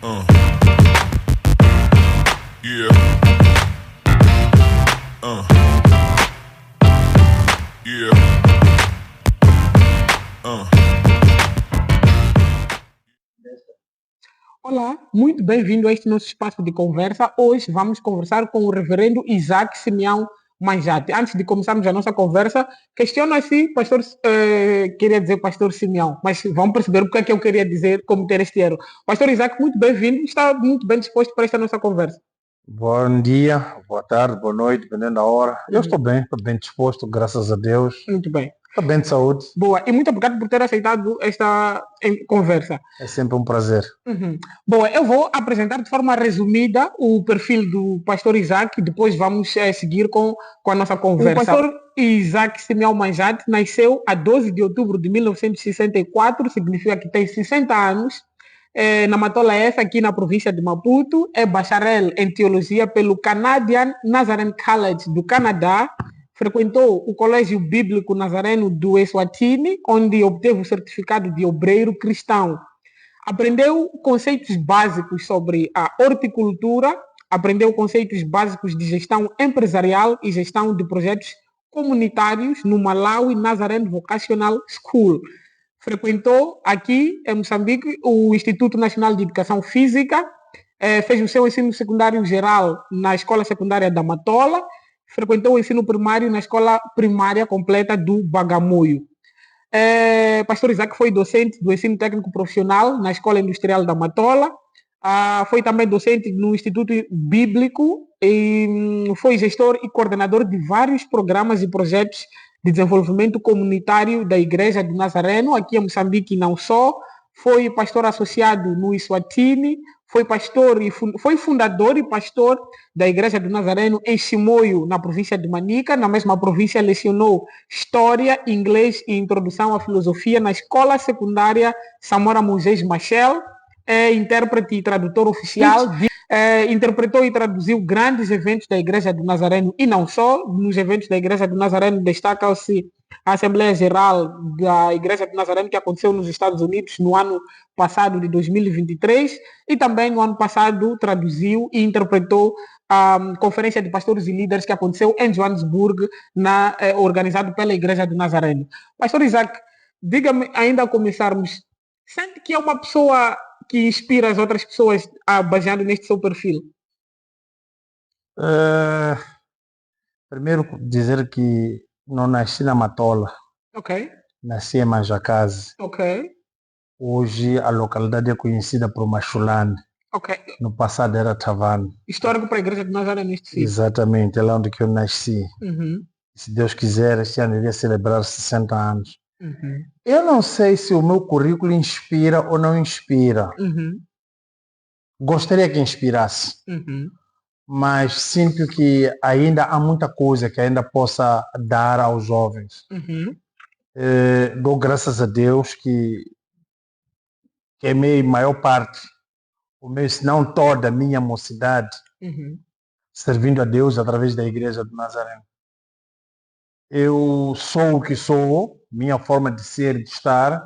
Uh. Yeah. Yeah. Olá, muito bem-vindo a este nosso espaço de conversa. Hoje vamos conversar com o reverendo Isaac Simeão Manjate. Antes de começarmos a nossa conversa, questiono assim, pastor, queria dizer pastor Simeão, mas vamos perceber o que é que eu queria dizer, cometer este erro. Pastor Isaac, muito bem-vindo, está muito bem disposto para esta nossa conversa. Bom dia, boa tarde, boa noite, dependendo da hora. Eu estou bem disposto, graças a Deus. Muito bem. Estou bem de saúde. Boa, e muito obrigado por ter aceitado esta conversa. É sempre um prazer. Boa, eu vou apresentar de forma resumida o perfil do pastor Isaac, depois vamos seguir com a nossa conversa. O pastor Isaac Simeão Manjate nasceu a 12 de outubro de 1964, significa que tem 60 anos, na Matola F, aqui na província de Maputo. É bacharel em teologia pelo Canadian Nazarene College do Canadá. Frequentou o Colégio Bíblico Nazareno do Eswatini, onde obteve o certificado de obreiro cristão. Aprendeu conceitos básicos sobre a horticultura, aprendeu conceitos básicos de gestão empresarial e gestão de projetos comunitários no Malawi Nazarene Vocational School. Frequentou aqui em Moçambique o Instituto Nacional de Educação Física, fez o seu ensino secundário geral na Escola Secundária da Matola, frequentou o ensino primário na Escola Primária Completa do Bagamoio. Pastor Isaac foi docente do ensino técnico profissional na Escola Industrial da Matola, foi também docente no Instituto Bíblico e foi gestor e coordenador de vários programas e projetos de desenvolvimento comunitário da Igreja de Nazareno, aqui em Moçambique e não só. Foi pastor associado no Eswatini, foi fundador e pastor da Igreja do Nazareno em Chimoio, na província de Manica. Na mesma província, lecionou História, Inglês e Introdução à Filosofia na Escola Secundária Samora Moisés Machel. É intérprete e tradutor oficial. Interpretou e traduziu grandes eventos da Igreja do Nazareno e não só. Nos eventos da Igreja do Nazareno destaca-se a Assembleia Geral da Igreja do Nazareno, que aconteceu nos Estados Unidos no ano passado de 2023, e também no ano passado traduziu e interpretou a Conferência de Pastores e Líderes que aconteceu em Joanesburgo, organizado pela Igreja do Nazareno. Pastor Isaac, diga-me, ainda a começarmos, sente que é uma pessoa que inspira as outras pessoas baseado neste seu perfil? Primeiro dizer que não nasci na Matola. Ok. Nasci em Manjacaze. Ok. Hoje a localidade é conhecida por Machulane. Ok. No passado era Tavane. Histórico para a Igreja de Nazaré neste sítio. Exatamente, é lá onde que eu nasci. Se Deus quiser, este ano iria celebrar 60 anos. Eu não sei se o meu currículo inspira ou não inspira. Gostaria que inspirasse. Mas sinto que ainda há muita coisa que ainda possa dar aos jovens. Dou graças a Deus que a maior parte, o meu, se não toda a minha mocidade, servindo a Deus através da Igreja do Nazareno. Eu sou o que sou, minha forma de ser e de estar,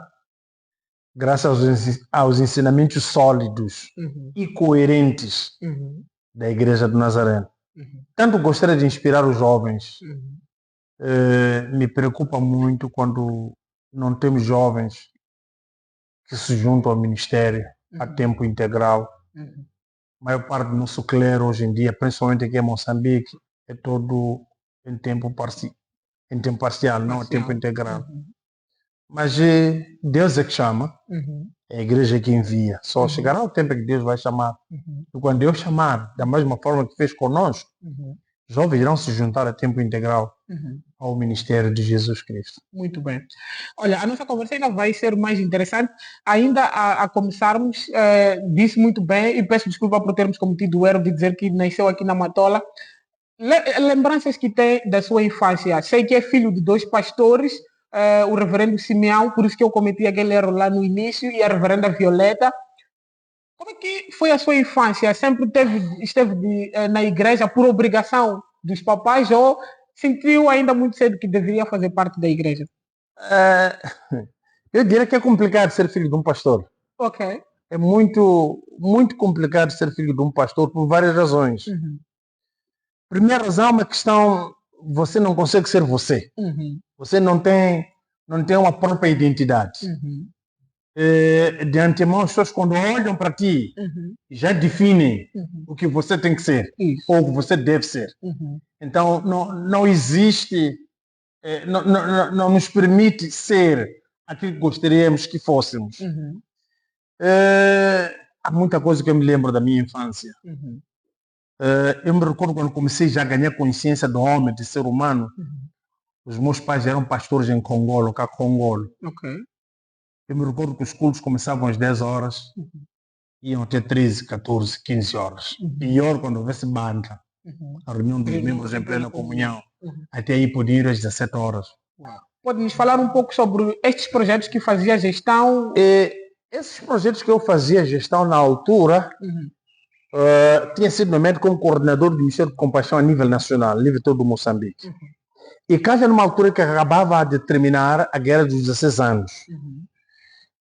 graças aos ensinamentos sólidos e coerentes da Igreja do Nazareno. Tanto gostaria de inspirar os jovens. Me preocupa muito quando não temos jovens que se juntam ao ministério a tempo integral. A maior parte do nosso clero hoje em dia, principalmente aqui em Moçambique, é todo em tempo parcial, não a tempo integral. Mas Deus é que chama, é a igreja que envia. Só chegará o tempo que Deus vai chamar. E quando Deus chamar, da mesma forma que fez conosco, os jovens irão se juntar a tempo integral ao ministério de Jesus Cristo. Muito bem. Olha, a nossa conversa ainda vai ser mais interessante. Ainda a começarmos, disse muito bem, e peço desculpa por termos cometido o erro de dizer que nasceu aqui na Matola. Lembranças que tem da sua infância? Sei que é filho de 2 pastores, o reverendo Simeão, por isso que eu cometi aquele erro lá no início, e a reverenda Violeta. Como é que foi a sua infância? Sempre esteve na igreja por obrigação dos papais ou sentiu ainda muito cedo que deveria fazer parte da igreja? Eu diria que é complicado ser filho de um pastor. Ok. é muito, muito complicado ser filho de um pastor por várias razões. Primeira razão é uma questão, você não consegue ser você. Você não tem uma própria identidade. De antemão, as pessoas quando olham para ti, já definem o que você tem que ser, ou o que você deve ser. Então, não existe, não nos permite ser aquilo que gostaríamos que fôssemos. Há muita coisa que eu me lembro da minha infância. Eu me recordo quando comecei já a ganhar consciência do homem, de ser humano. Os meus pais eram pastores em Congolo, Congolo. Eu me recordo que os cultos começavam às 10 horas, iam até 13, 14, 15 horas. Pior quando houvesse banda, a reunião dos membros em plena comunhão. Até aí podiam ir às 17 horas. Pode nos falar um pouco sobre estes projetos que fazia gestão? Esses projetos que eu fazia gestão na altura, tinha sido nomeado como coordenador do Ministério de Compaixão a nível nacional, a nível todo do Moçambique. E cá numa altura que acabava de terminar a Guerra dos 16 anos.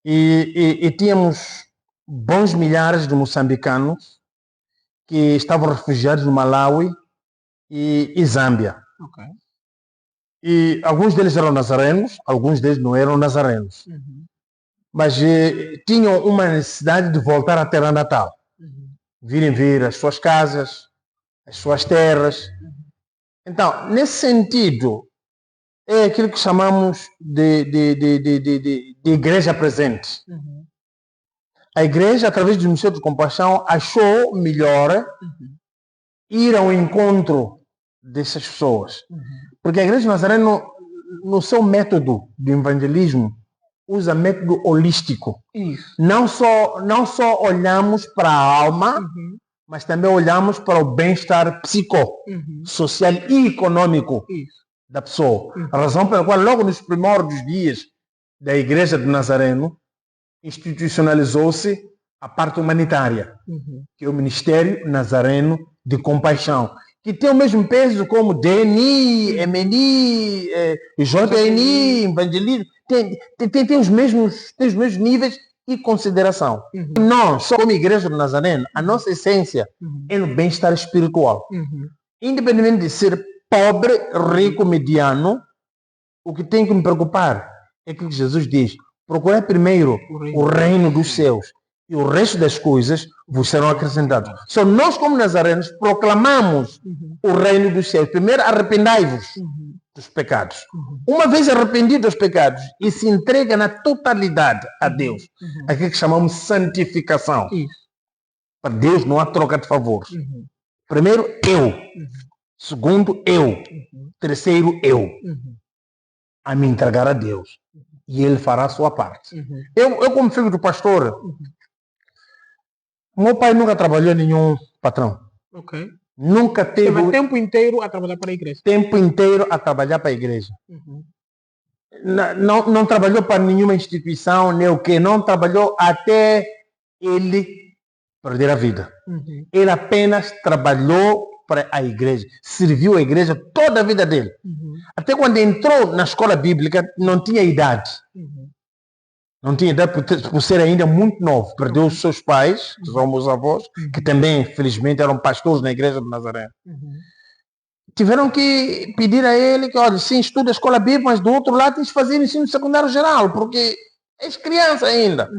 E tínhamos bons milhares de moçambicanos que estavam refugiados no Malawi e Zâmbia. E alguns deles eram nazarenos, alguns deles não eram nazarenos. Mas tinham uma necessidade de voltar à terra natal. Virem ver as suas casas, as suas terras. Então, nesse sentido, é aquilo que chamamos de igreja presente. A igreja, através do Ministério de Compaixão, achou melhor ir ao encontro dessas pessoas. Porque a igreja nazarena, no seu método de evangelismo, usa método holístico. Não só olhamos para a alma, mas também olhamos para o bem-estar social e econômico da pessoa. A razão pela qual, logo nos primórdios dias da Igreja de Nazareno, institucionalizou-se a parte humanitária, que é o Ministério Nazareno de Compaixão, que tem o mesmo peso como DNI, MNI, JNI, evangelismo, tem os mesmos níveis e consideração. Nós, como Igreja de Nazareno, a nossa essência é no bem-estar espiritual. Independentemente de ser pobre, rico, mediano, o que tem que me preocupar é que Jesus diz: procurem primeiro o reino dos céus e o resto das coisas vos serão acrescentadas. Só nós, como nazarenos, proclamamos o reino dos céus. Primeiro, arrependai-vos dos pecados. Uma vez arrependido dos pecados e se entrega na totalidade a Deus, aquilo que chamamos santificação. Para Deus não há troca de favores. Primeiro, eu. Segundo, eu. Terceiro, eu. A me entregar a Deus. E Ele fará a sua parte. Eu como filho do pastor, meu pai nunca trabalhou em nenhum patrão. Nunca teve... o tempo inteiro a trabalhar para a igreja. Tempo inteiro a trabalhar para a igreja. Não trabalhou para nenhuma instituição, nem o quê. Não trabalhou até ele perder a vida. Ele apenas trabalhou para a igreja. Serviu a igreja toda a vida dele. Até quando entrou na escola bíblica, não tinha idade. Não tinha idade por ser ainda muito novo. Perdeu os seus pais, que são meus avós, que também, felizmente, eram pastores na igreja de Nazaré. Tiveram que pedir a ele que, olha, sim, estuda a escola bíblica, mas do outro lado tens de fazer ensino secundário geral, porque és criança ainda.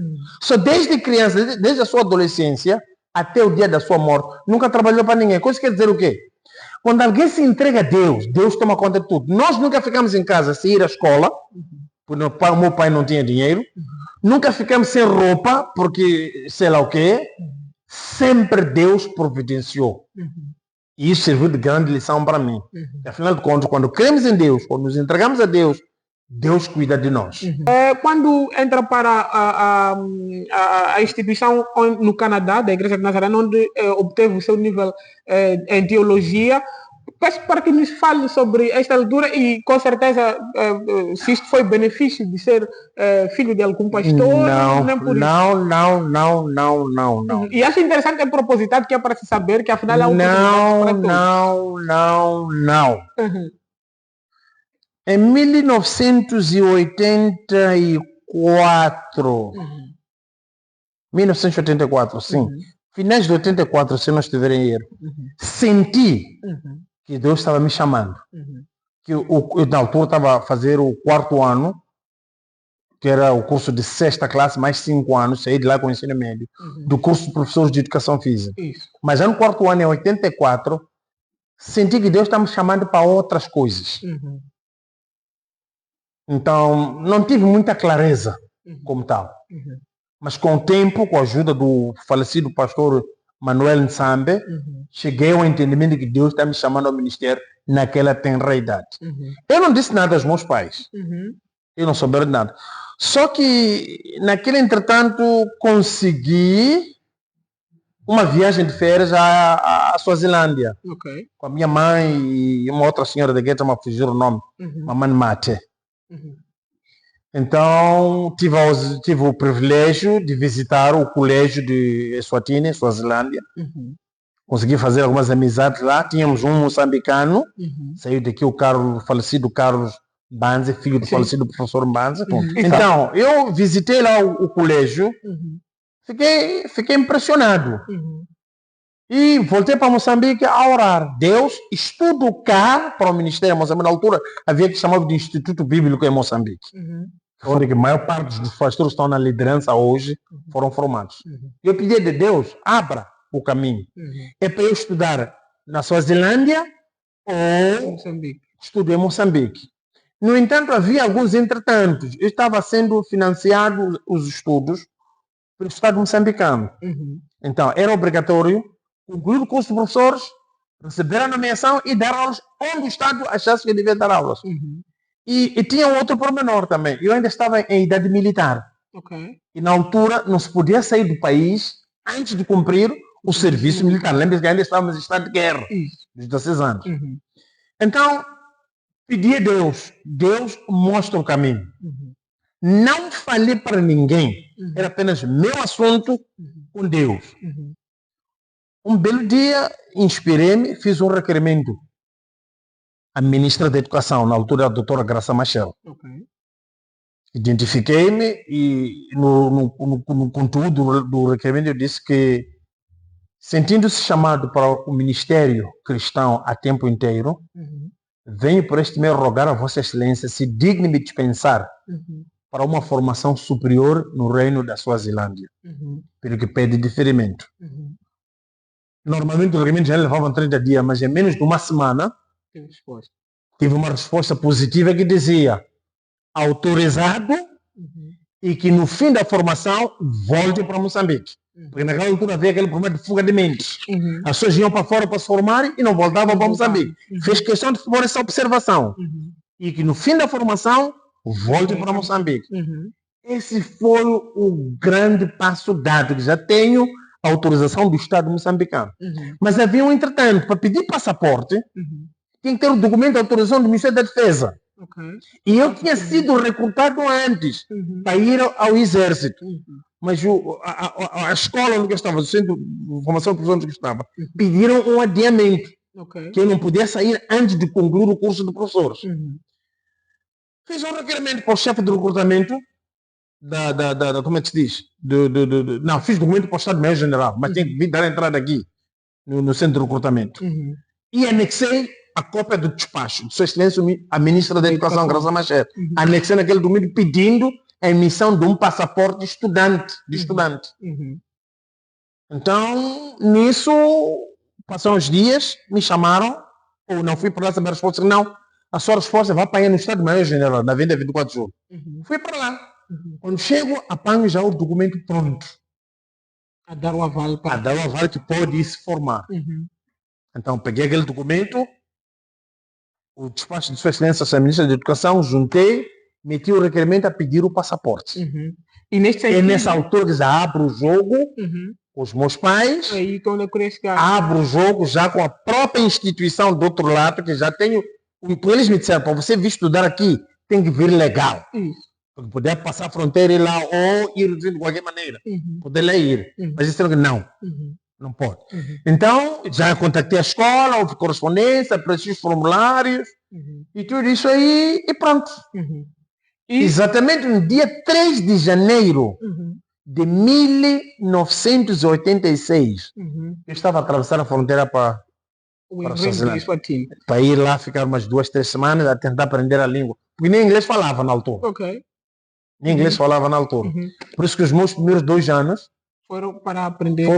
Só desde criança, desde a sua adolescência, até o dia da sua morte, nunca trabalhou para ninguém. Isso quer dizer o quê? Quando alguém se entrega a Deus, Deus toma conta de tudo. Nós nunca ficamos em casa sem ir à escola, porque o meu pai não tinha dinheiro. Nunca ficamos sem roupa, porque sei lá o quê. Sempre Deus providenciou. E isso serviu de grande lição para mim. Afinal de contas, quando cremos em Deus, quando nos entregamos a Deus, Deus cuida de nós. Quando entra para a instituição no Canadá, da Igreja de Nazaré, onde obteve o seu nível em teologia, peço para que nos fale sobre esta altura e, com certeza, se isto foi benefício de ser filho de algum pastor. Não. E acho interessante a propositado que é para se saber que, afinal, há um Não. Em 1984, 1984, sim. Finais de 84, se não estiver em erro. Senti que Deus estava me chamando. Que eu, na altura, estava a fazer o 4º ano, que era o curso de 6ª classe, mais 5 anos, saí de lá com o ensino médio, do curso de professores de educação física. Isso. Mas já no 4º ano, em 84, senti que Deus estava me chamando para outras coisas. Então, não tive muita clareza como tal. Mas com o tempo, com a ajuda do falecido pastor Manuel Nsambe, cheguei ao entendimento de que Deus está me chamando ao ministério naquela tenra idade. Eu não disse nada aos meus pais. Eu não souberam de nada. Só que, naquele entretanto, consegui uma viagem de férias à Suazilândia. Com a minha mãe e uma outra senhora da gueta, mas fugiu o nome, Mamãe Mate. Então, tive o privilégio de visitar o colégio de Eswatini, Suazilândia. Consegui fazer algumas amizades lá. Tínhamos um moçambicano, saiu daqui o falecido Carlos Banze, filho do falecido professor Banze. Então, eu visitei lá o colégio, fiquei impressionado. E voltei para Moçambique a orar. Deus, estudo cá para o Ministério de Moçambique. Na altura, havia que chamava de Instituto Bíblico em Moçambique. Onde que a maior parte dos pastores que estão na liderança hoje foram formados. Eu pedi de Deus, abra o caminho. É para eu estudar na Suazilândia ou estudo em Moçambique. No entanto, havia alguns entretantos. Eu estava sendo financiado os estudos pelo Estado moçambicano. Então, era obrigatório concluir o curso de professores, receber a nomeação e dar aulas onde o Estado achasse que devia dar aulas. E tinha um outro pormenor também. Eu ainda estava em idade militar. E na altura não se podia sair do país antes de cumprir o serviço militar. Lembra-se que ainda estávamos em estado de guerra, dos 16 anos. Então, pedi a Deus. Deus mostra o caminho. Não falei para ninguém. Era apenas meu assunto com Deus. Um belo dia, inspirei-me, fiz um requerimento à ministra da Educação, na altura a doutora Graça Machel. Identifiquei-me e no conteúdo do requerimento eu disse que, sentindo-se chamado para o ministério cristão a tempo inteiro, venho por este meio rogar a Vossa Excelência se digne-me dispensar para uma formação superior no reino da Suazilândia, pelo que pede diferimento. Normalmente os requerimentos já levavam 30 dias, mas em menos de uma semana tive uma resposta positiva que dizia autorizado e que no fim da formação volte para Moçambique. Porque naquela altura havia aquele problema de fuga de mentes. As pessoas iam para fora para se formarem e não voltavam para Moçambique. Fez questão de pôr essa observação. E que no fim da formação volte para Moçambique. Esse foi o grande passo dado, que já tenho a autorização do Estado moçambicano. Mas havia um entretanto, para pedir passaporte, tinha que ter o documento de autorização do Ministério da Defesa. E eu tinha sido recrutado antes para ir ao Exército. Mas a escola onde eu estava, o centro de formação de professores onde eu estava, pediram um adiamento. Que eu não podia sair antes de concluir o curso de professores. Fiz um requerimento para o chefe de recrutamento como é que se diz? Não, fiz documento para o Estado-Maior General, mas tinha que dar a entrada aqui, no centro de recrutamento. E anexei a cópia do despacho de Sua Excelência, a Ministra da Educação, Graça Machel. Anexei naquele documento pedindo a emissão de um passaporte de estudante. Então, nisso, passaram os dias, me chamaram, ou não fui para lá saber a resposta, não, a sua resposta vai para aí no Estado-Maior General, na Avenida 24 de Julho. Fui para lá. Quando chego, apanho já o documento pronto. A dar o aval que pode se formar. Então, peguei aquele documento, o despacho de Sua Excelência, a Ministra da Educação, juntei, meti o requerimento a pedir o passaporte. E nessa altura que já abro o jogo com os meus pais, abro o jogo já com a própria instituição do outro lado, que já tenho. Eles me disseram, para você vir estudar aqui, tem que vir legal. Porque poder passar a fronteira e ir lá, ou ir de qualquer maneira. Poder lá ir. Mas eles disseram que não. Não pode. Então, já contatei a escola, houve correspondência, preenchi os formulários, e tudo isso aí, e pronto. Exatamente no dia 3 de janeiro de 1986. Eu estava a atravessar a fronteira para ir lá ficar umas 2, 3 semanas a tentar aprender a língua. Porque nem inglês falava na altura. Nem inglês falava na altura. Por isso que os meus primeiros 2 anos foram para aprender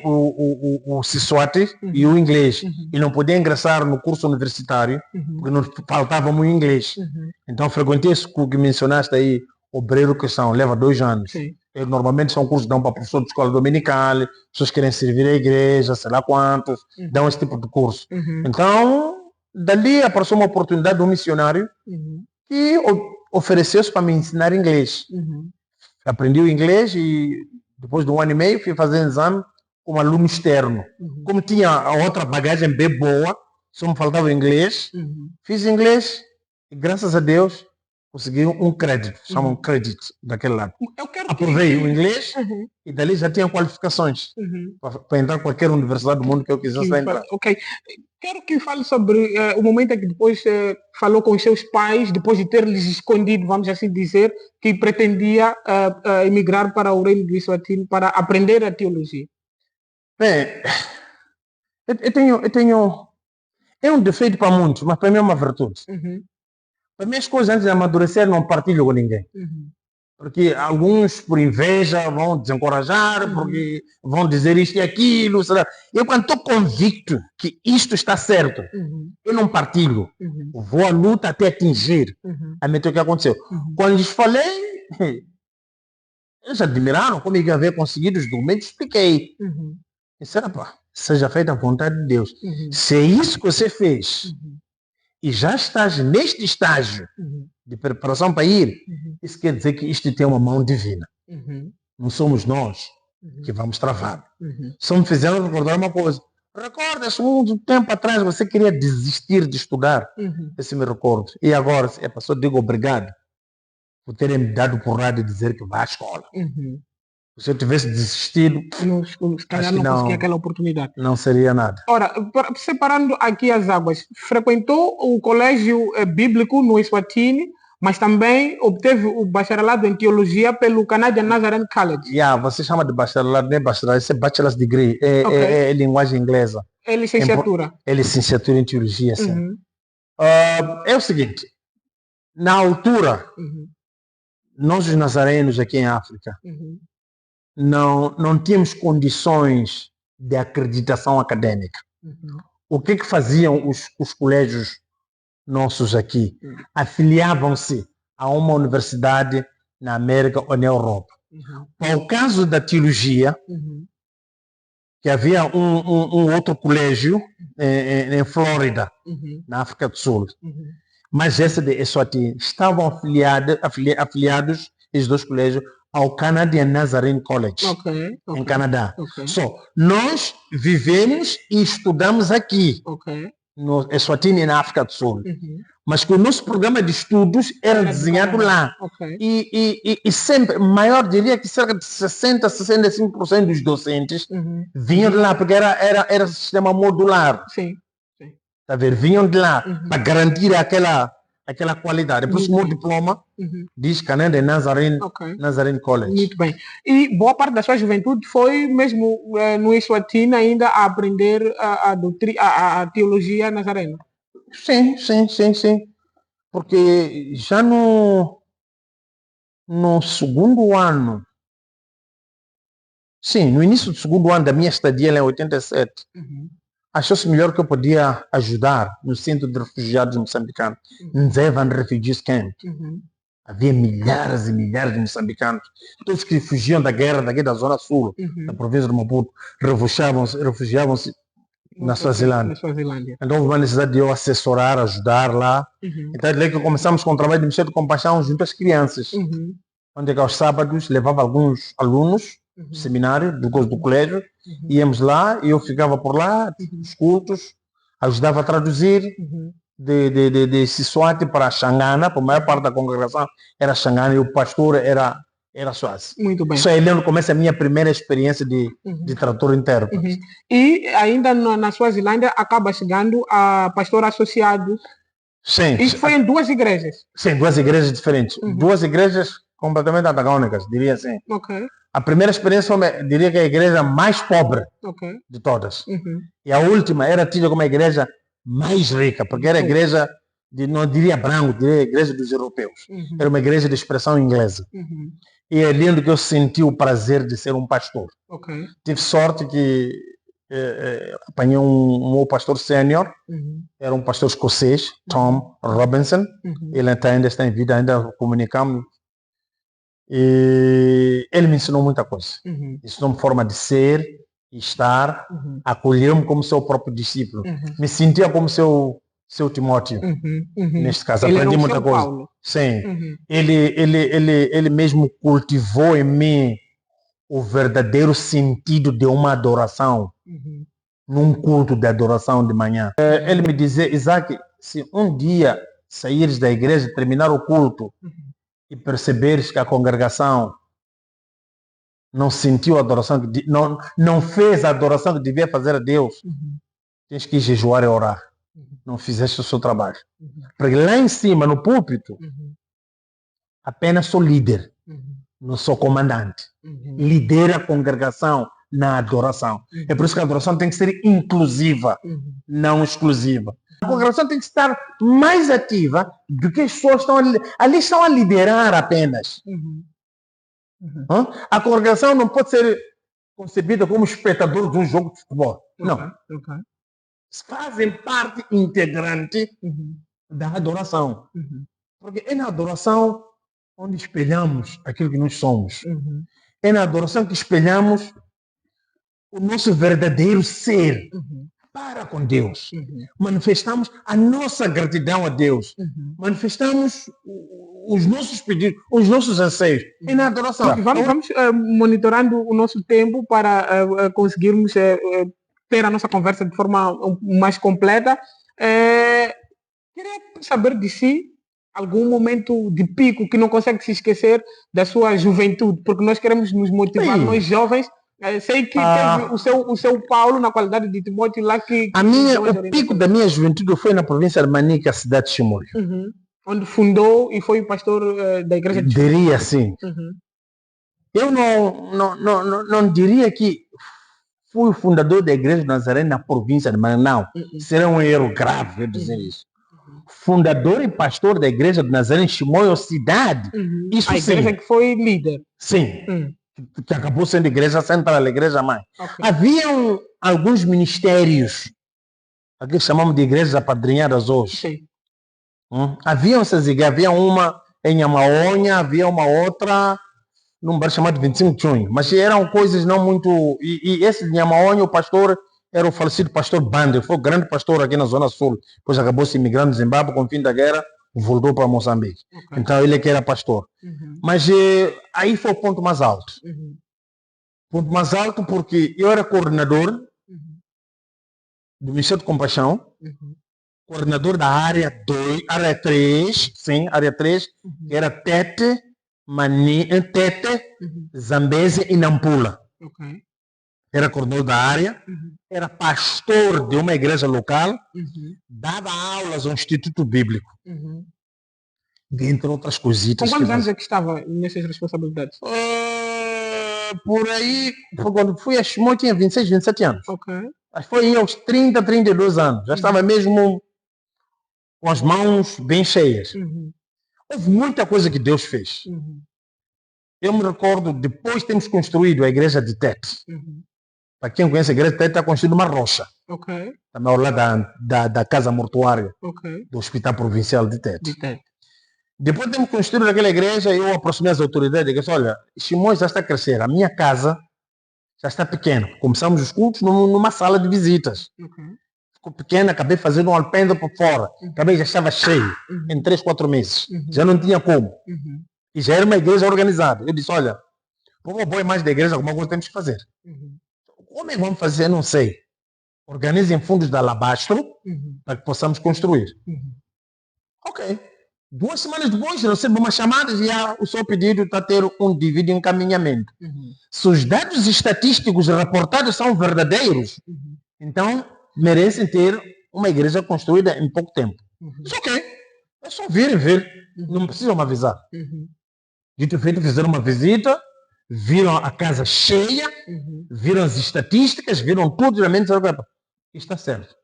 o Siswati e o inglês. E não podia ingressar no curso universitário porque não faltava muito inglês. Então frequentei esse curso que mencionaste aí, obreiro questão, leva 2 anos. Normalmente são cursos que dão para professor de escola dominical, pessoas que querem servir a igreja, sei lá quantos, dão esse tipo de curso. Então, dali apareceu uma oportunidade de um missionário que ofereceu-se para me ensinar inglês. Aprendi o inglês e depois de 1 ano e meio fui fazer exame como aluno externo. Como tinha a outra bagagem bem boa, só me faltava o inglês, fiz inglês e graças a Deus consegui um crédito, chamam crédito daquele lado. Aprovei o inglês e dali já tinha qualificações para entrar em qualquer universidade do mundo que eu quisesse entrar. Quero que fale sobre o momento em que depois falou com os seus pais, depois de ter lhes escondido, vamos assim dizer, que pretendia emigrar para o Reino do Eswatini para aprender a teologia. Bem, eu tenho é um defeito para muitos, mas para mim é uma virtude. Para mim as coisas antes de amadurecer não partilho com ninguém. Porque alguns por inveja vão desencorajar, porque vão dizer isto e aquilo. Será? Eu quando estou convicto que isto está certo, eu não partilho. Vou à luta até atingir a meta que aconteceu. Quando lhes falei, eles admiraram como eu havia conseguido os documentos, expliquei. Disseram, pá, seja feita a vontade de Deus. Se é isso que você fez, e já estás neste estágio de preparação para ir, isso quer dizer que isto tem uma mão divina. Não somos nós que vamos travar. Só me fizeram recordar uma coisa. Recorda-se, um tempo atrás você queria desistir de estudar. Esse me recordo. E agora, só digo obrigado por terem me dado porrada e dizer que vá à escola. Se eu tivesse desistido, se calhar não conseguia aquela oportunidade. Não seria nada. Ora, separando aqui as águas, frequentou o colégio bíblico no Eswatini, mas também obteve o bacharelado em teologia pelo Canadian Nazarene College. Você chama de bacharelado, não é bacharelado, isso é bachelor's degree, é linguagem inglesa. É licenciatura. É licenciatura em teologia, sim. É o seguinte, na altura, nós os nazarenos aqui em África, não tínhamos condições de acreditação acadêmica. O que faziam os colégios nossos aqui? Afiliavam-se a uma universidade na América ou na Europa. Para o caso da teologia, que havia um outro colégio em Flórida, na África do Sul, mas esse de Eswatini, estavam afiliados, esses 2 colégios, ao Canadian Nazarene College, em Canadá. Nós vivemos e estudamos aqui, no Eswatini, na África do Sul. Mas que o nosso programa de estudos era desenhado lá. E sempre, maior, diria que cerca de 60%, 65% dos docentes vinham de lá, porque era sistema modular. Tá vendo? Vinham de lá para garantir aquela qualidade. Por isso o meu diploma diz Canadian Nazarene College. Muito bem. E boa parte da sua juventude foi mesmo no Eswatini ainda a aprender a teologia nazarena? Sim. Porque já no segundo ano, no início do segundo ano da minha estadia lá em 87, achou-se melhor que eu podia ajudar no centro de refugiados moçambicanos, Nzevan Refugees Camp. Havia milhares e milhares de moçambicanos, todos que fugiam da guerra daqui da Zona Sul, da província de Maputo, refugiavam-se na Suazilândia. Então houve uma necessidade de eu assessorar, ajudar lá. Então daí que começamos com o trabalho de missão de compaixão junto às crianças. Onde aos sábados levava alguns alunos do seminário, do colégio, íamos lá e eu ficava por lá, os cultos, ajudava a traduzir de Siswati para Xangana, para a maior parte da congregação era Xangana e o pastor era Swazi. Muito bem. Isso aí no começo a minha primeira experiência de tradutor intérprete. E ainda na Suazilândia acaba chegando a pastor associado. Sim. Isso foi em 2 igrejas? Sim, 2 igrejas diferentes. 2 igrejas completamente antagônicas, diria assim. Ok. A primeira experiência, diria que é a igreja mais pobre de todas. E a última era tida como a igreja mais rica, porque era a igreja, não diria branco, diria a igreja dos europeus. Era uma igreja de expressão inglesa. E é lindo que eu senti o prazer de ser um pastor. Tive sorte que apanhei um meu pastor sênior, era um pastor escocês, Tom Robinson. Ele ainda está em vida, ainda comunicamos. E ele me ensinou muita coisa. Ensinou-me forma de ser, estar, acolheu-me como seu próprio discípulo. Me sentia como seu Timóteo. Neste caso, Ele aprendi era muita coisa. Paulo. Sim. Ele mesmo cultivou em mim o verdadeiro sentido de uma adoração. Num culto de adoração de manhã. Ele me dizia, Isaac, se um dia saíres da igreja, terminar o culto, e perceberes que a congregação não sentiu a adoração, não fez a adoração que devia fazer a Deus, tens que jejuar e orar. Não fizeste o seu trabalho. Porque lá em cima, no púlpito, apenas sou líder, não sou comandante. Lidera a congregação na adoração. É por isso que a adoração tem que ser inclusiva, não exclusiva. A congregação tem que estar mais ativa do que as pessoas estão ali estão a liderar apenas. A congregação não pode ser concebida como espectador de um jogo de futebol. Não. Fazem parte integrante da adoração. Porque é na adoração onde espelhamos aquilo que nós somos. É na adoração que espelhamos o nosso verdadeiro ser para com Deus. Manifestamos a nossa gratidão a Deus. Manifestamos os nossos pedidos, os nossos anseios. É na adoração. Vamos monitorando o nosso tempo para conseguirmos ter a nossa conversa de forma mais completa. Queria saber de si algum momento de pico que não consegue se esquecer da sua juventude, porque nós queremos nos motivar, nós jovens. Sei que teve o seu Paulo na qualidade de Timóteo lá que o pico da minha juventude foi na província de Manica, cidade de Chimoio. Onde fundou e foi pastor da igreja de Chimoio. Diria assim. Eu não diria que fui o fundador da igreja de Nazaré na província de Manica, não. Seria um erro grave eu dizer isso. Fundador e pastor da igreja de Nazaré em Chimoio, cidade. Isso a igreja que foi líder. Sim. Que acabou sendo igreja central, a igreja mãe. Haviam alguns ministérios, aqui chamamos de igrejas apadrinhadas hoje. Haviam essas igrejas, havia uma em Amaonha, havia uma outra num bairro chamado 25 de Junho, mas eram coisas não muito... E esse de Amaonha, o pastor era o falecido pastor Bande, foi o grande pastor aqui na Zona Sul, depois acabou se imigrando no Zimbábue, com o fim da guerra, voltou para Moçambique. Então ele é que era pastor. Mas aí foi o ponto mais alto. Ponto mais alto porque eu era coordenador do Ministério de Compaixão, coordenador da área 2, área 3, sim, área 3, que era Tete, Zambésia e Nampula. Era coordenador da área, era pastor de uma igreja local, dava aulas ao Instituto Bíblico. Dentre outras coisitas. Com quantos anos é que estava nessas responsabilidades? Por aí, quando fui a Chimoio, tinha 26, 27 anos. Mas foi aos 30, 32 anos. Já estava mesmo com as mãos bem cheias. Houve muita coisa que Deus fez. Eu me recordo, depois temos construído a igreja de Tete. Para quem conhece a igreja de Tete, está construída uma rocha. Também ao lado da casa mortuária do Hospital Provincial de Tete. Depois temos construído aquela igreja, eu aproximei as autoridades e disse, olha, Chimoio já está a crescer, a minha casa já está pequena. Começamos os cultos numa sala de visitas. Ficou pequena, acabei fazendo um alpendre por fora. Também já estava cheio, em 3, 4 meses. Já não tinha como. E já era uma igreja organizada. Eu disse, olha, como boa imagem da igreja, alguma coisa temos que fazer. Como é que vamos fazer? Não sei. Organizem fundos da Alabastro para que possamos construir. Ok. 2 semanas depois, recebo uma chamada e o seu pedido está a ter um devido encaminhamento. Se os dados estatísticos reportados são verdadeiros, então merecem ter uma igreja construída em pouco tempo. Isso ok. É só vir e ver. Não precisam me avisar. Dito e feito, fizeram uma visita, viram a casa cheia, viram as estatísticas, viram tudo, realmente disseram, está certo.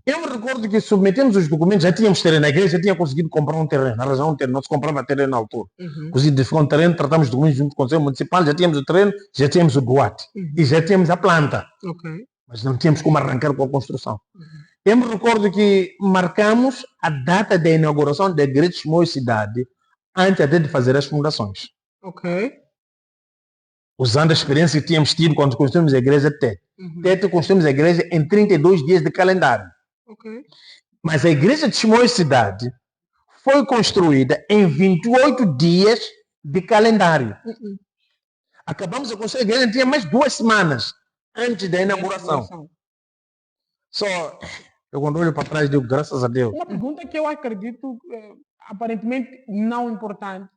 Eu me recordo que submetemos os documentos, já tínhamos terreno, a igreja tinha conseguido comprar um terreno, arranjar um terreno, não se comprava terreno na altura. Conseguimos ficou um terreno, tratamos os documentos junto com o Conselho Municipal, já tínhamos o terreno, já tínhamos o doate e já tínhamos a planta. Mas não tínhamos como arrancar com a construção. Eu me recordo que marcamos a data da inauguração da igreja de Chimoio Cidade antes até de fazer as fundações. Usando a experiência que tínhamos tido quando construímos a igreja de Tete. Tete construímos a igreja em 32 dias de calendário. Mas a igreja de Chimoio Cidade foi construída em 28 dias de calendário. Acabamos de construir a igreja, tinha mais 2 semanas antes da inauguração. Só, eu quando olho para trás digo, graças a Deus. Uma pergunta que eu acredito, aparentemente não importante.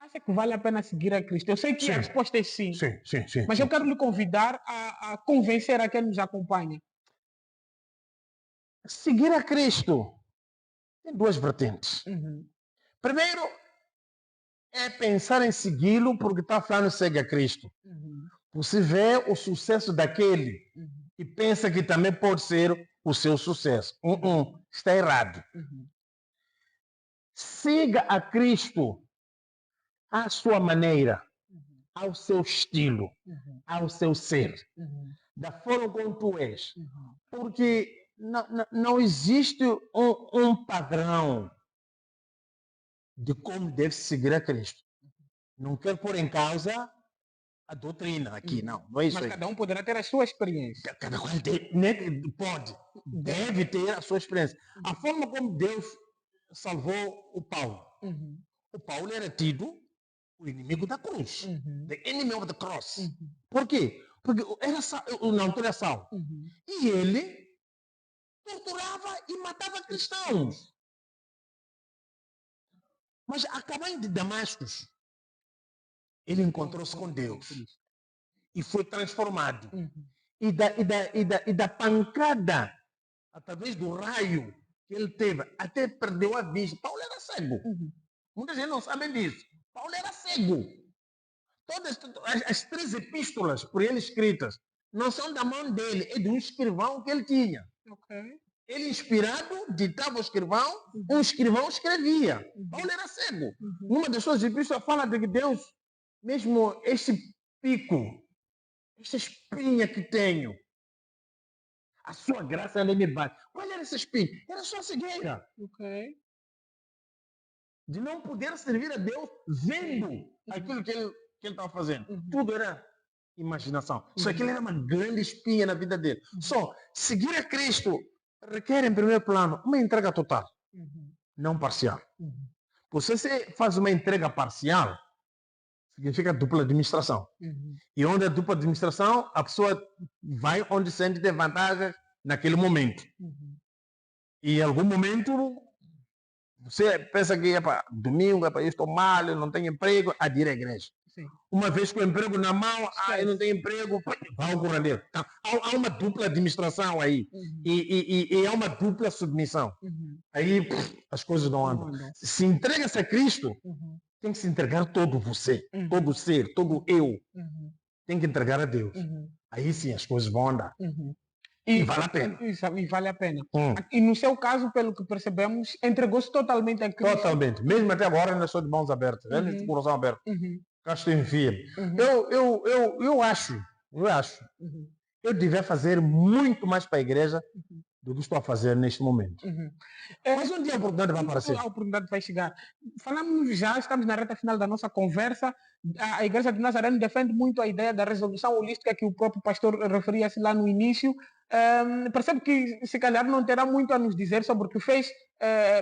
Acha que vale a pena seguir a Cristo? Eu sei que a resposta é sim. Sim. Mas eu quero lhe convidar a convencer a quem nos acompanha. Seguir a Cristo tem 2 vertentes. Primeiro, é pensar em segui-lo porque está falando segue a Cristo. Você vê o sucesso daquele e pensa que também pode ser o seu sucesso. Está errado. Siga a Cristo à sua maneira, ao seu estilo, ao seu ser, da forma como tu és. Porque não existe um padrão de como deve seguir a Cristo. Não quero pôr em causa a doutrina aqui, não é isso. Mas aí. Cada um poderá ter a sua experiência. Cada qual deve ter a sua experiência. A forma como Deus salvou o Paulo. O Paulo era tido o inimigo da cruz. The enemy of the cross. Por quê? Porque na altura era Saulo. E ele torturava e matava cristãos. Mas acabando de Damasco, ele encontrou-se com Deus e foi transformado. E da pancada, através do raio que ele teve, até perdeu a vista. Paulo era cego. Muita gente não sabe disso. Paulo era cego. Todas as 3 epístolas por ele escritas não são da mão dele, é de um escrivão que ele tinha. Ele, inspirado, ditava o escrivão, um escrivão escrevia. Paulo era cego. Numa das suas epístolas fala de que Deus, mesmo este pico, esta espinha que tenho, a sua graça ela me bate. Qual era essa espinha? Era só cegueira. De não poder servir a Deus vendo aquilo que ele estava fazendo. Tudo era imaginação. Só que ele era uma grande espinha na vida dele. Só seguir a Cristo requer, em primeiro plano, uma entrega total, não parcial. Se você faz uma entrega parcial, significa dupla administração. E onde é dupla administração, a pessoa vai onde sente ter vantagem naquele momento. E em algum momento, você pensa que domingo, eu estou mal, eu não tenho emprego, adira à igreja. Uma vez com o emprego na mão, eu não tenho emprego, vai ao curandeiro. Então, há uma dupla administração aí. E há uma dupla submissão. Aí as coisas não andam. Se entrega-se a Cristo, tem que se entregar todo você, todo ser, todo eu. Tem que entregar a Deus. Aí sim as coisas vão andar. E vale a pena. E vale a pena. E no seu caso, pelo que percebemos, entregou-se totalmente a Cristo. Totalmente. Mesmo até agora ainda estou de mãos abertas, de coração aberto. Cá estou em firme. Eu acho, eu devia fazer muito mais para a igreja do que estou a fazer neste momento. Mas um dia a oportunidade vai aparecer. A oportunidade vai chegar. Falamos já, estamos na reta final da nossa conversa. A Igreja de Nazareno defende muito a ideia da resolução holística que o próprio pastor referia-se lá no início. Percebo que se calhar não terá muito a nos dizer sobre o que fez,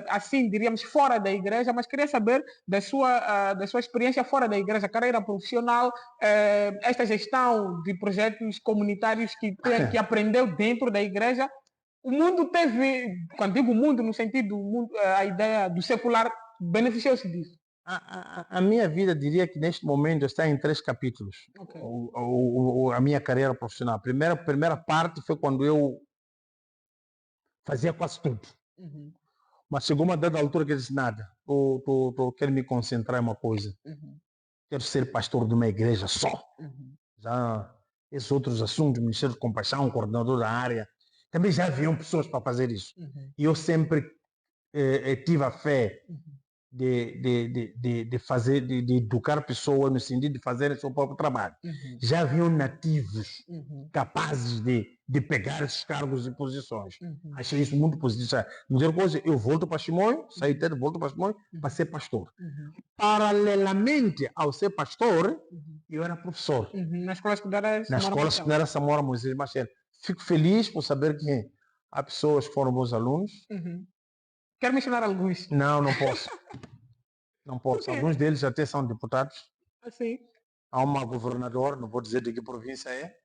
assim, diríamos, fora da igreja, mas queria saber da sua experiência fora da igreja, carreira profissional, esta gestão de projetos comunitários que aprendeu dentro da igreja. O mundo teve, quando digo mundo, no sentido, a ideia do secular beneficiou-se disso. A minha vida, diria que neste momento está em 3 capítulos. A minha carreira profissional. A primeira parte foi quando eu fazia quase tudo. Mas chegou uma dada altura que eu disse, nada, quero me concentrar em uma coisa. Quero ser pastor de uma igreja só. Já esses outros assuntos, Ministério de Compaixão, coordenador da área, também já haviam pessoas para fazer isso. E eu sempre tive a fé de fazer, de educar pessoas no sentido de fazer o seu próprio trabalho. Já haviam nativos capazes de pegar esses cargos e posições. Achei isso muito positivo. Dizer coisa, eu volto para Chimoio, saí de volto para Chimoio para ser pastor. Paralelamente ao ser pastor, eu era professor. Na escola secundária Samora Moisés Machel. Fico feliz por saber que há pessoas que foram bons alunos. Quero mencionar alguns. Não posso. Não posso. Alguns deles até são deputados. Assim. Há uma governadora, não vou dizer de que província é.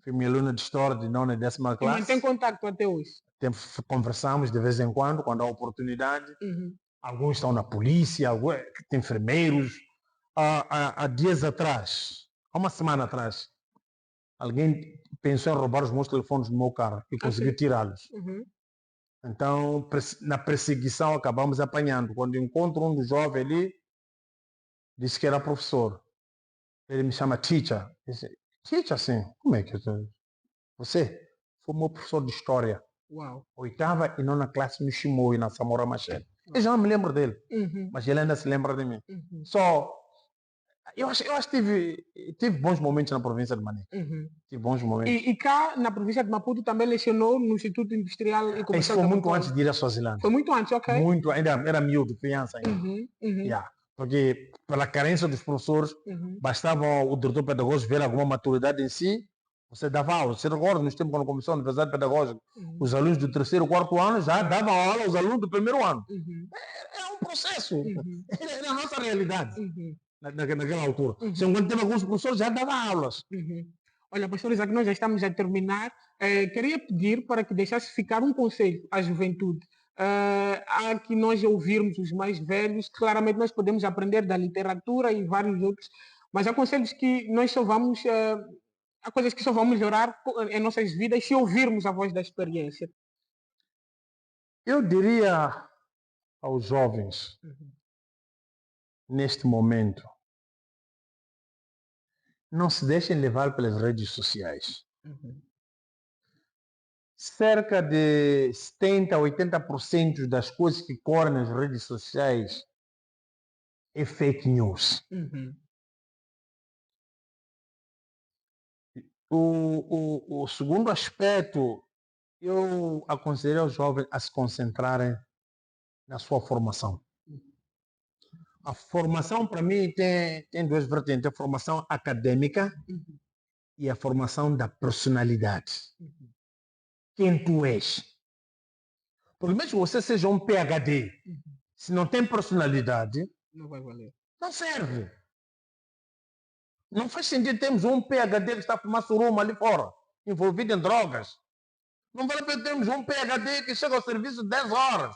Fui minha aluna de história de 9ª e 10ª classe. E mantém contato até hoje? Conversamos de vez em quando há oportunidade. Alguns estão na polícia, alguns tem enfermeiros. Há dias atrás, há uma semana atrás, alguém pensou em roubar os meus telefones do meu carro e conseguiu tirá-los. Então, na perseguição, acabamos apanhando. Quando encontro um dos jovens ali, disse que era professor. Ele me chama teacher. Eu disse, teacher, sim. Como é que eu estou? Você foi meu professor de história. Uau. 8ª e 9ª classe no Chimoio, na Samora Machel. Eu já não me lembro dele, mas ele ainda se lembra de mim. Eu acho que tive bons momentos na província de Manica. Tive bons momentos. E cá, na província de Maputo, também lecionou no Instituto Industrial e Comercial. Isso foi muito antes de ir à Suazilândia. Foi muito antes, ok. Muito, ainda era miúdo, criança ainda. Porque pela carência dos professores, bastava o diretor pedagógico ver alguma maturidade em si, você dava aula. Você recorda, nos tempos quando começou a Universidade Pedagógica, os alunos do 3º, 4º ano já davam aula aos alunos do 1º ano. Era um processo. Era a nossa realidade. Naquela altura. Quando teve alguns professores, já dava aulas. Olha, pastor Isaac, nós já estamos a terminar. Queria pedir para que deixasse ficar um conselho à juventude. Há que nós ouvirmos os mais velhos, claramente nós podemos aprender da literatura e vários outros, mas há conselhos que nós só vamos, há coisas que só vamos melhorar em nossas vidas se ouvirmos a voz da experiência. Eu diria aos jovens, neste momento, não se deixem levar pelas redes sociais. Cerca de 70% a 80% das coisas que correm nas redes sociais é fake news. O segundo aspecto, eu aconselho aos jovens a se concentrarem na sua formação. A formação, para mim, tem duas vertentes. A formação acadêmica e a formação da personalidade. Quem tu és. Porque mesmo que você seja um PhD, se não tem personalidade, não vai valer. Não serve. Não faz sentido termos um PhD que está a fumar suruma ali fora, envolvido em drogas. Não vale a pena termos um PhD que chega ao serviço 10 horas.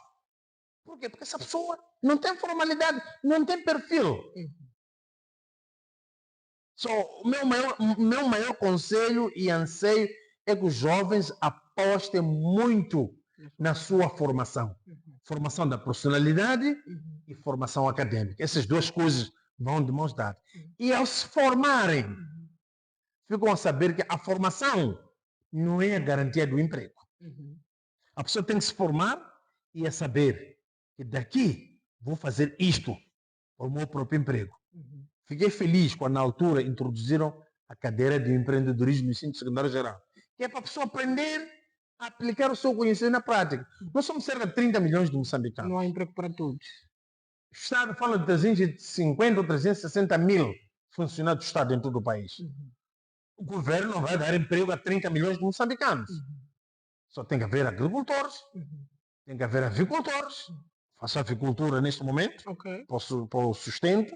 Por quê? Porque essa pessoa não tem formalidade, não tem perfil. O meu maior conselho e anseio é que os jovens apostem muito na sua formação. Formação da personalidade e formação acadêmica. Essas duas coisas vão de mãos dadas. E ao se formarem, ficam a saber que a formação não é a garantia do emprego. A pessoa tem que se formar e a saber que daqui vou fazer isto para o meu próprio emprego. Fiquei feliz quando na altura introduziram a cadeira de empreendedorismo no ensino secundário geral, que é para a pessoa aprender a aplicar o seu conhecimento na prática. Nós somos cerca de 30 milhões de moçambicanos. Não há emprego para todos. O Estado fala de 350 ou 360 mil funcionários do Estado em todo o país. O governo não vai dar emprego a 30 milhões de moçambicanos. Só tem que haver agricultores, tem que haver avicultores. Faço avicultura neste momento, para o sustento.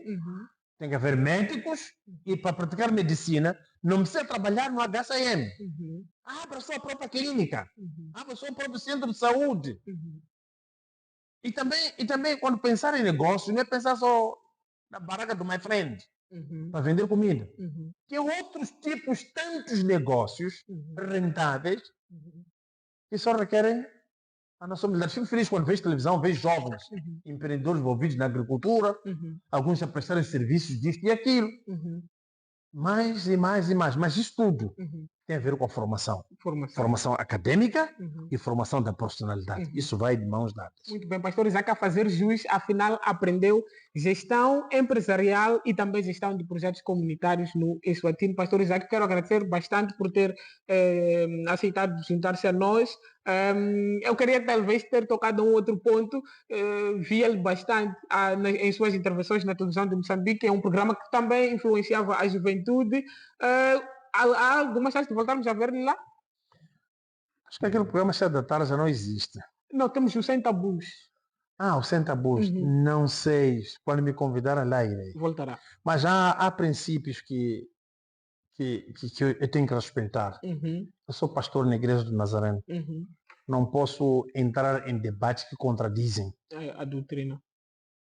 Tem que haver médicos e para praticar medicina não precisa trabalhar no HCM. Para a sua própria clínica. Para o seu próprio centro de saúde. E também quando pensar em negócio, não é pensar só na barraca do my friend, para vender comida. Tem outros tipos, tantos negócios rentáveis, que só requerem Nós somos líderes. Fico feliz quando vejo televisão, vejo jovens empreendedores envolvidos na agricultura, alguns a prestarem serviços disto e aquilo. Mais e mais e mais. Mas isso tudo tem a ver com a formação. Formação acadêmica e formação da profissionalidade. Isso vai de mãos dadas. Muito bem, pastor Isaac, a fazer jus, afinal aprendeu gestão empresarial e também gestão de projetos comunitários no Eswatini. Pastor Isaac, quero agradecer bastante por ter aceitado juntar-se a nós. Eu queria talvez ter tocado um outro ponto, vi-lhe bastante em suas intervenções na televisão de Moçambique, é um programa que também influenciava a juventude. Há algumas chances de voltarmos a ver lá? Acho que aquele programa Chá da Tarde já não existe. Não, temos o Sem Tabus. O Sem Tabus. Não sei. Quando me convidarem lá, irei. Voltará. Mas há princípios que eu tenho que respeitar. Eu sou pastor na Igreja do Nazareno. Não posso entrar em debates que contradizem a doutrina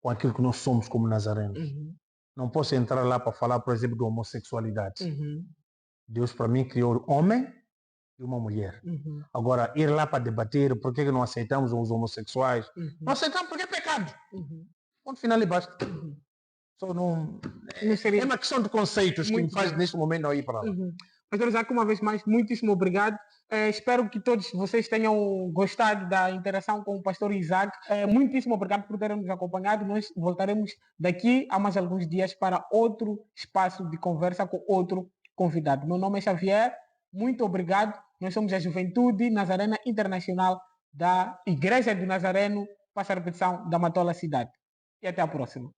com aquilo que nós somos como nazarenos. Não posso entrar lá para falar, por exemplo, de homossexualidade. Deus, para mim, criou homem e uma mulher. Agora, ir lá para debater por que não aceitamos os homossexuais, não aceitamos porque é pecado. Ponto final e basta. Só não seria... É uma questão de conceitos que me faz neste momento não ir para lá. Pastor Isaac, uma vez mais, muitíssimo obrigado. Espero que todos vocês tenham gostado da interação com o pastor Isaac. Muitíssimo obrigado por terem nos acompanhado. Nós voltaremos daqui a mais alguns dias para outro espaço de conversa com outro convidado. Meu nome é Xavier. Muito obrigado. Nós somos a Juventude Nazarena Internacional da Igreja do Nazareno, passa a repetição, da Matola Cidade. E até a próxima.